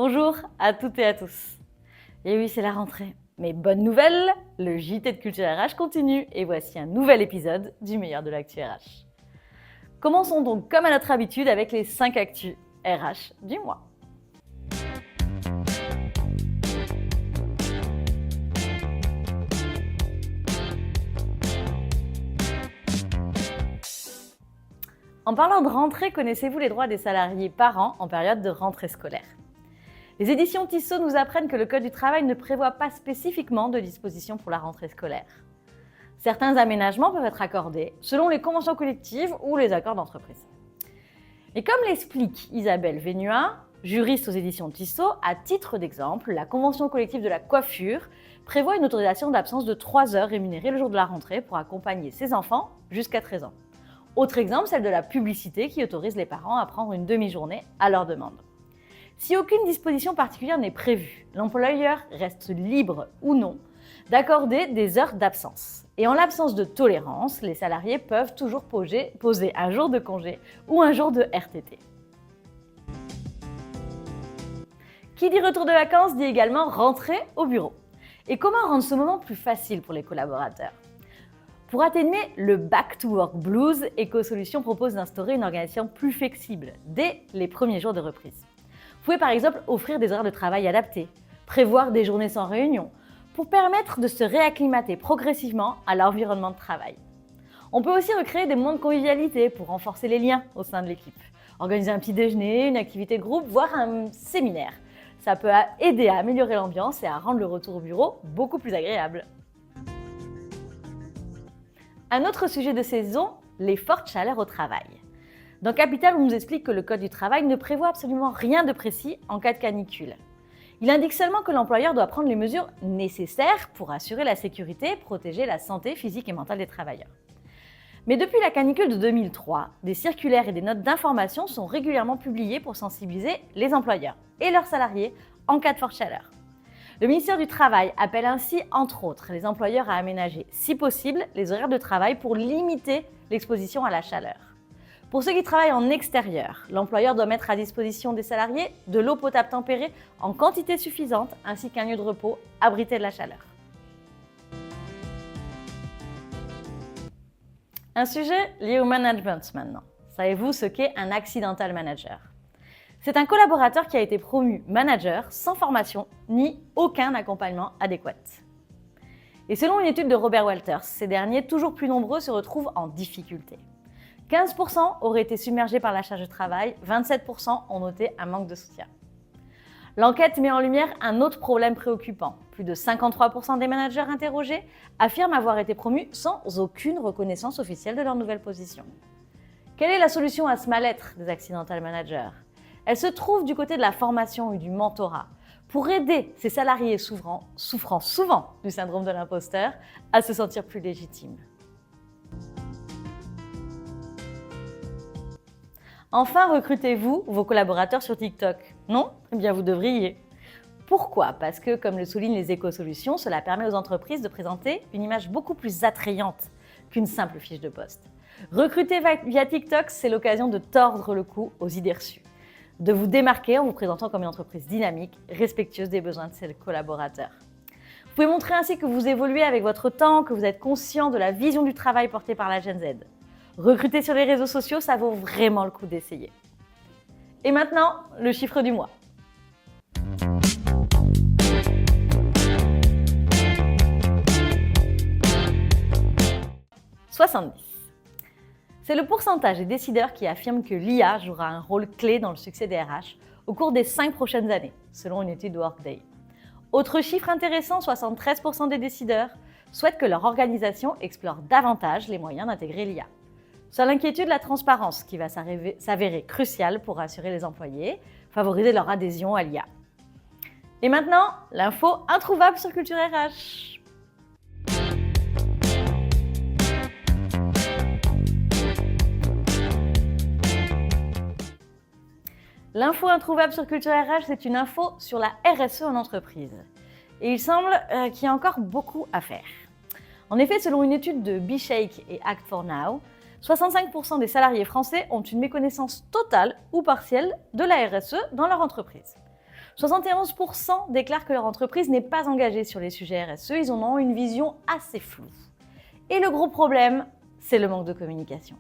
Bonjour à toutes et à tous. Et oui, c'est la rentrée. Mais bonne nouvelle, le JT de Culture RH continue et voici un nouvel épisode du meilleur de l'actu RH. Commençons donc comme à notre habitude avec les 5 actus RH du mois. En parlant de rentrée, connaissez-vous les droits des salariés parents en période de rentrée scolaire ? Les éditions Tissot nous apprennent que le Code du travail ne prévoit pas spécifiquement de dispositions pour la rentrée scolaire. Certains aménagements peuvent être accordés selon les conventions collectives ou les accords d'entreprise. Et comme l'explique Isabelle Vénuin, juriste aux éditions Tissot, à titre d'exemple, la convention collective de la coiffure prévoit une autorisation d'absence de 3 heures rémunérée le jour de la rentrée pour accompagner ses enfants jusqu'à 13 ans. Autre exemple, celle de la publicité qui autorise les parents à prendre une demi-journée à leur demande. Si aucune disposition particulière n'est prévue, l'employeur reste libre ou non d'accorder des heures d'absence. Et en l'absence de tolérance, les salariés peuvent toujours poser un jour de congé ou un jour de RTT. Qui dit retour de vacances dit également rentrée au bureau. Et comment rendre ce moment plus facile pour les collaborateurs ? Pour atténuer le Back to Work Blues, EcoSolutions propose d'instaurer une organisation plus flexible dès les premiers jours de reprise. Vous pouvez par exemple offrir des horaires de travail adaptés, prévoir des journées sans réunion, pour permettre de se réacclimater progressivement à l'environnement de travail. On peut aussi recréer des moments de convivialité pour renforcer les liens au sein de l'équipe. Organiser un petit déjeuner, une activité de groupe, voire un séminaire. Ça peut aider à améliorer l'ambiance et à rendre le retour au bureau beaucoup plus agréable. Un autre sujet de saison, les fortes chaleurs au travail. Dans Capital, on nous explique que le Code du travail ne prévoit absolument rien de précis en cas de canicule. Il indique seulement que l'employeur doit prendre les mesures nécessaires pour assurer la sécurité et protéger la santé physique et mentale des travailleurs. Mais depuis la canicule de 2003, des circulaires et des notes d'information sont régulièrement publiées pour sensibiliser les employeurs et leurs salariés en cas de forte chaleur. Le ministère du Travail appelle ainsi, entre autres, les employeurs à aménager, si possible, les horaires de travail pour limiter l'exposition à la chaleur. Pour ceux qui travaillent en extérieur, l'employeur doit mettre à disposition des salariés de l'eau potable tempérée en quantité suffisante ainsi qu'un lieu de repos abrité de la chaleur. Un sujet lié au management maintenant. Savez-vous ce qu'est un accidental manager ? C'est un collaborateur qui a été promu manager sans formation ni aucun accompagnement adéquat. Et selon une étude de Robert Walters, ces derniers, toujours plus nombreux, se retrouvent en difficulté. 15% auraient été submergés par la charge de travail, 27% ont noté un manque de soutien. L'enquête met en lumière un autre problème préoccupant. Plus de 53% des managers interrogés affirment avoir été promus sans aucune reconnaissance officielle de leur nouvelle position. Quelle est la solution à ce mal-être des accidental managers ? Elle se trouve du côté de la formation et du mentorat pour aider ces salariés souffrant souvent du syndrome de l'imposteur à se sentir plus légitimes. Enfin, recrutez-vous vos collaborateurs sur TikTok? Non? Eh bien, vous devriez. Pourquoi? Parce que, comme le soulignent les EcoSolutions, cela permet aux entreprises de présenter une image beaucoup plus attrayante qu'une simple fiche de poste. Recruter via TikTok, c'est l'occasion de tordre le cou aux idées reçues, de vous démarquer en vous présentant comme une entreprise dynamique, respectueuse des besoins de ses collaborateurs. Vous pouvez montrer ainsi que vous évoluez avec votre temps, que vous êtes conscient de la vision du travail portée par la Gen Z. Recruter sur les réseaux sociaux, ça vaut vraiment le coup d'essayer. Et maintenant, le chiffre du mois. « 70. C'est le pourcentage des décideurs qui affirment que l'IA jouera un rôle clé dans le succès des RH au cours des 5 prochaines années, selon une étude de Workday. Autre chiffre intéressant, 73% des décideurs souhaitent que leur organisation explore davantage les moyens d'intégrer l'IA. Seule inquiétude, la transparence qui va s'avérer cruciale pour rassurer les employés, favoriser leur adhésion à l'IA. Et maintenant, l'info introuvable sur Culture RH. L'info introuvable sur Culture RH, c'est une info sur la RSE en entreprise. Et il semble qu'il y a encore beaucoup à faire. En effet, selon une étude de BeShake et Act for Now, 65% des salariés français ont une méconnaissance totale ou partielle de la RSE dans leur entreprise. 71% déclarent que leur entreprise n'est pas engagée sur les sujets RSE, ils en ont une vision assez floue. Et le gros problème, c'est le manque de communication.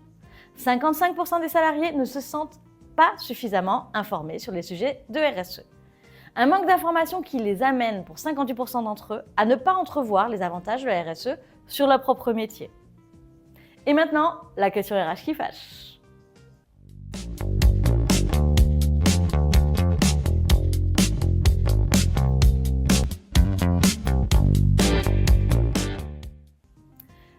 55% des salariés ne se sentent pas suffisamment informés sur les sujets de RSE. Un manque d'information qui les amène, pour 58% d'entre eux, à ne pas entrevoir les avantages de la RSE sur leur propre métier. Et maintenant, la question RH qui fâche.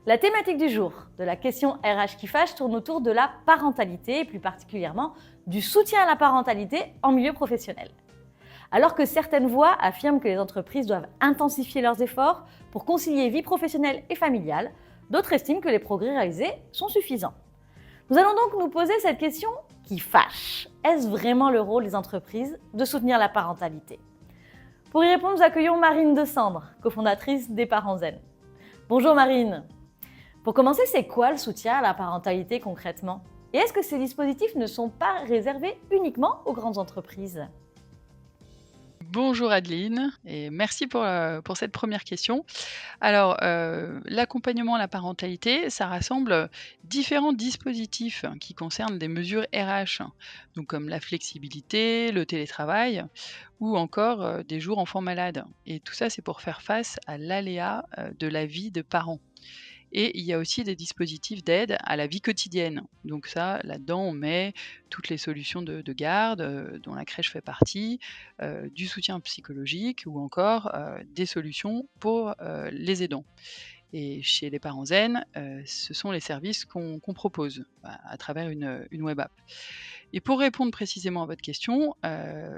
La thématique du jour de la question RH qui fâche tourne autour de la parentalité et plus particulièrement du soutien à la parentalité en milieu professionnel. Alors que certaines voix affirment que les entreprises doivent intensifier leurs efforts pour concilier vie professionnelle et familiale, d'autres estiment que les progrès réalisés sont suffisants. Nous allons donc nous poser cette question qui fâche. Est-ce vraiment le rôle des entreprises de soutenir la parentalité? Pour y répondre, nous accueillons Marine de Cendre, cofondatrice des Parents Zen. Bonjour Marine. Pour commencer, c'est quoi le soutien à la parentalité concrètement? Et est-ce que ces dispositifs ne sont pas réservés uniquement aux grandes entreprises? Bonjour Adeline et merci pour cette première question. Alors, l'accompagnement à la parentalité, ça rassemble différents dispositifs qui concernent des mesures RH, donc comme la flexibilité, le télétravail ou encore, des jours enfants malades et tout ça, c'est pour faire face à l'aléa, de la vie de parents. Et il y a aussi des dispositifs d'aide à la vie quotidienne. Donc ça, là-dedans, on met toutes les solutions de garde, dont la crèche fait partie, du soutien psychologique ou encore, des solutions pour, les aidants. Et chez les Parents Zen, ce sont les services qu'on propose, à travers une web app. Et pour répondre précisément à votre question,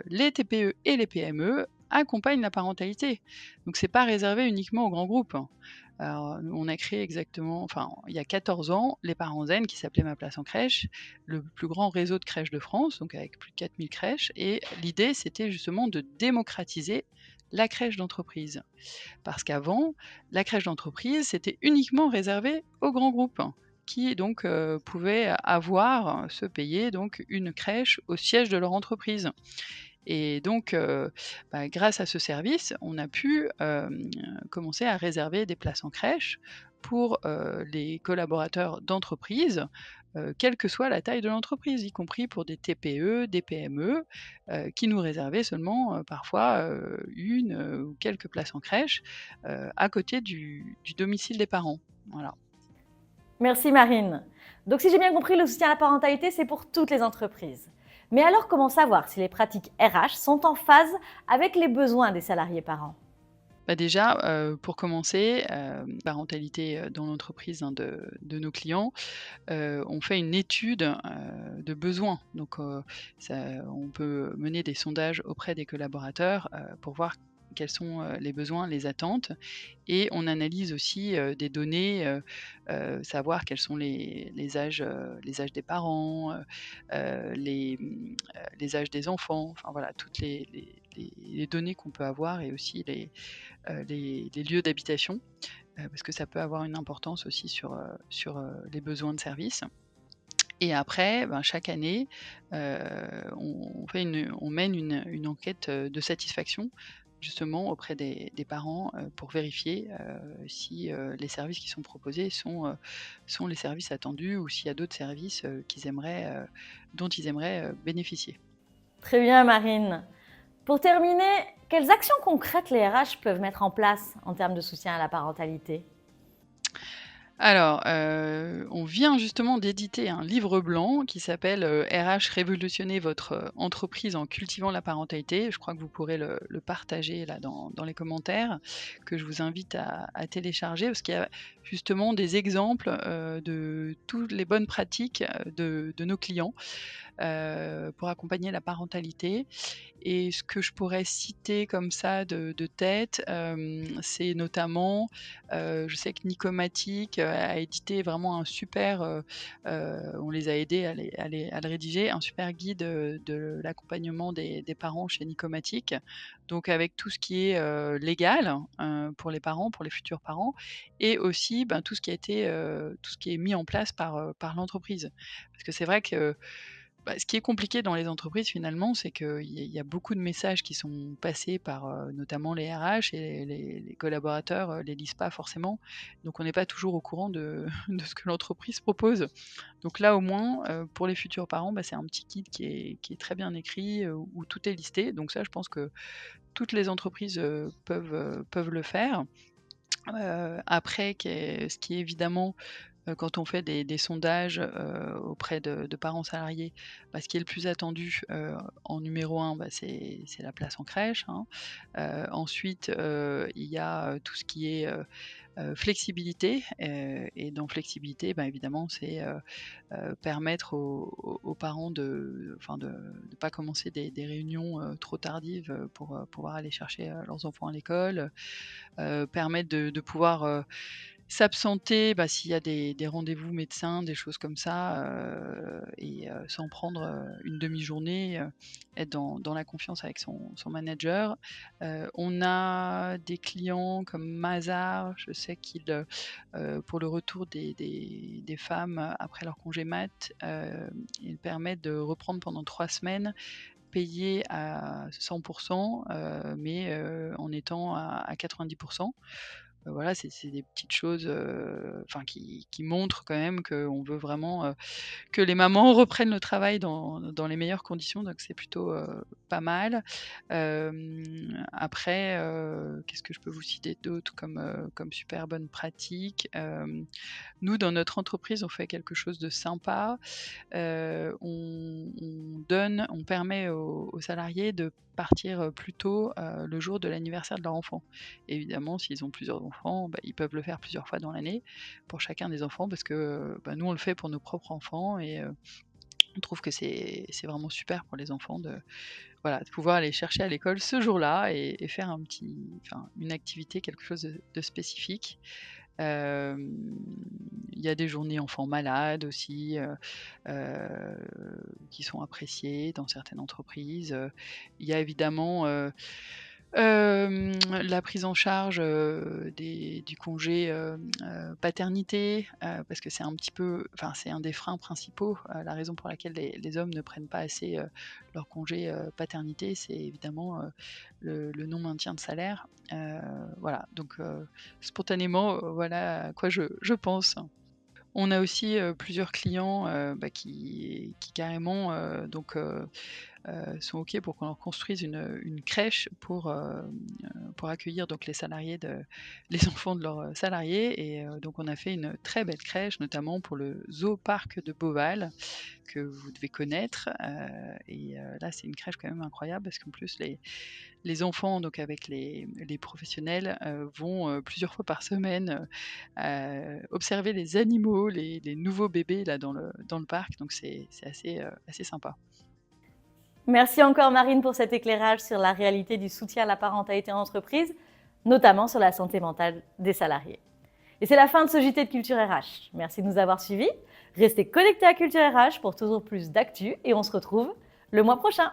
les TPE et les PME accompagnent la parentalité. Donc c'est pas réservé uniquement aux grands groupes, hein. Alors, on a créé il y a 14 ans, les Parents Zen qui s'appelait Ma Place en Crèche, le plus grand réseau de crèches de France, donc avec plus de 4000 crèches. Et l'idée, c'était justement de démocratiser la crèche d'entreprise. Parce qu'avant, la crèche d'entreprise, c'était uniquement réservé aux grands groupes qui donc pouvaient se payer donc une crèche au siège de leur entreprise. Et donc, grâce à ce service, on a pu, commencer à réserver des places en crèche pour, les collaborateurs d'entreprise, quelle que soit la taille de l'entreprise, y compris pour des TPE, des PME, qui nous réservaient seulement, parfois, 1, ou quelques places en crèche, à côté du domicile des parents. Voilà. Merci Marine. Donc si j'ai bien compris, le soutien à la parentalité, c'est pour toutes les entreprises. Mais alors comment savoir si les pratiques RH sont en phase avec les besoins des salariés parents? Bah, déjà, pour commencer, parentalité, dans l'entreprise, hein, de nos clients, on fait une étude, de besoins. Donc, ça on peut mener des sondages auprès des collaborateurs, pour voir quels sont, les besoins, les attentes et on analyse aussi, des données, savoir quels sont les âges des parents, les âges des enfants, enfin voilà, toutes les données qu'on peut avoir et aussi les lieux d'habitation, parce que ça peut avoir une importance aussi sur les besoins de service. Et après, ben, chaque année, on mène une enquête, de satisfaction, justement auprès des parents, pour vérifier, si, les services qui sont proposés sont les services attendus ou s'il y a d'autres services, dont ils aimeraient, bénéficier. Très bien Marine. Pour terminer, quelles actions concrètes les RH peuvent mettre en place en termes de soutien à la parentalité? Alors, on vient justement d'éditer un livre blanc qui s'appelle, «RH révolutionner votre, entreprise en cultivant la parentalité». Je crois que vous pourrez le partager là dans les commentaires, que je vous invite à télécharger parce qu'il y a justement des exemples, de toutes les bonnes pratiques, de nos clients, pour accompagner la parentalité. Et ce que je pourrais citer comme ça de tête, c'est notamment, je sais que Nicomatic, a édité vraiment un super, on les a aidés à le rédiger, un super guide, de l'accompagnement des parents chez Nicomatic. Donc avec tout ce qui est, légal, pour les parents, pour les futurs parents et aussi, tout ce qui est mis en place par l'entreprise. Parce que c'est vrai que Ce qui est compliqué dans les entreprises finalement, c'est qu'il y a beaucoup de messages qui sont passés par, notamment les RH et les collaborateurs, les lisent pas forcément. Donc on n'est pas toujours au courant de de ce que l'entreprise propose. Donc là, au moins, pour les futurs parents, c'est un petit guide qui est très bien écrit, où tout est listé. Donc ça, je pense que toutes les entreprises, peuvent le faire. Après ce qui est évidemment, quand on fait des sondages, auprès de parents salariés, ce qui est le plus attendu, en numéro un, c'est la place en crèche, hein. Ensuite, il y a, tout ce qui est, flexibilité, et dans flexibilité, évidemment, c'est, permettre aux parents de pas commencer des réunions, trop tardives, pour, pouvoir aller chercher, leurs enfants à l'école. Permettre de pouvoir, s'absenter, s'il y a des rendez-vous médecins, des choses comme ça, et sans prendre, une demi-journée, être dans la confiance avec son manager. On a des clients comme Mazars, je sais qu'ils, pour le retour des femmes après leur congé mat, ils permettent de reprendre pendant 3 semaines, payées à 100 mais en étant à 90. Voilà, c'est des petites choses, qui montrent quand même qu'on veut vraiment, que les mamans reprennent le travail dans les meilleures conditions, donc c'est plutôt, pas mal. Après, qu'est-ce que je peux vous citer d'autre comme super bonne pratique? Nous, dans notre entreprise, on fait quelque chose de sympa. On permet aux salariés de partir, plus tôt, le jour de l'anniversaire de leur enfant. Évidemment, s'ils ont plusieurs enfants, ils peuvent le faire plusieurs fois dans l'année pour chacun des enfants parce que, nous, on le fait pour nos propres enfants et on trouve que c'est vraiment super pour les enfants de pouvoir aller chercher à l'école ce jour-là et faire une activité, quelque chose de spécifique. Il y a des journées enfants malades aussi, heu, qui sont appréciées dans certaines entreprises. Il y a évidemment, la prise en charge, du congé, paternité, parce que c'est un petit peu c'est un des freins principaux, la raison pour laquelle les hommes ne prennent pas assez, leur congé, paternité, c'est évidemment, le non-maintien de salaire. Voilà, donc spontanément, voilà à quoi je pense. On a aussi, plusieurs clients, qui carrément, sont OK pour qu'on leur construise une crèche pour accueillir donc les enfants de leurs salariés et donc on a fait une très belle crèche, notamment pour le zooparc de Beauval que vous devez connaître, et là, c'est une crèche quand même incroyable parce qu'en plus les enfants donc avec les professionnels, vont, plusieurs fois par semaine, observer les animaux, les nouveaux bébés là dans le parc donc c'est assez sympa. Merci encore Marine pour cet éclairage sur la réalité du soutien à la parentalité en entreprise, notamment sur la santé mentale des salariés. Et c'est la fin de ce JT de Culture RH. Merci de nous avoir suivis. Restez connectés à Culture RH pour toujours plus d'actu et on se retrouve le mois prochain.